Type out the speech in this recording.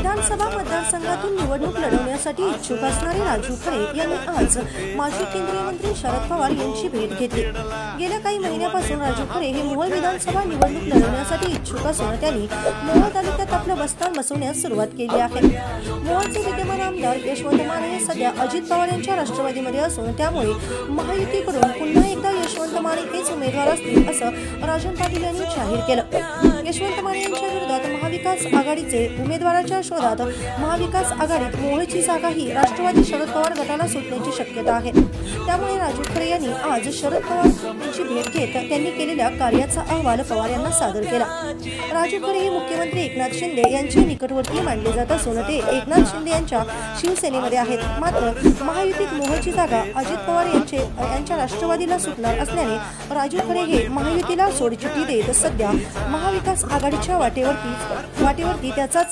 विधानसभा मतदारसंघातून निवडणूक लढवण्यासाठी इच्छुक असणारे राजू खरे यांनी आज माजी केंद्रीय मंत्री शरद पवार यांची भेट घेतली। गेल्या काही महिन्यापासून राजू खरे हे मोहोळ विधानसभा निवडणूक लढवण्यासाठी इच्छुक असून त्यांनी मोहोळ तालुक्यात आपलं बस्तान बसवण्यास सुरुवात केली आहे। मोहोळचे विद्यमान आमदार यशवंत माने हे सध्या अजित पवार यांच्या राष्ट्रवादीमध्ये असून त्यामुळे महायुतीकडून पुन्हा एकदा यशवंत माने हेच उमेदवार असतील असं राजन पाटील यांनी जाहीर केलं। यशवंत माने यांच्या विरोधात महाविकास आघाडीचे उमेदवाराच्या शोधात महाविकास आघाडीत मोहोळची जागा ही राष्ट्रवादी शरद पवार गटाला सुटण्याची शक्यता आहे। त्यामुळे राजू खरे यांनी आज शरद पवार यांची भेट घेत त्यांनी केलेल्या कार्याचा अहवाल पवार यांना सादर केला। राजू खरे हे मुख्यमंत्री एकनाथ शिंदे यांचे निकटवर्तीय मानले जात असून ते एकनाथ शिंदे यांच्या शिवसेनेमध्ये आहेत। मात्र महायुतीत मोहोळची जागा अजित पवार यांच्या राष्ट्रवादीला सुटणार असल्याने राजू खरे हे महायुतीला सोडचिठ्ठी देत सध्या महाविकास आघाडीच्या वाटेवरती त्याचाच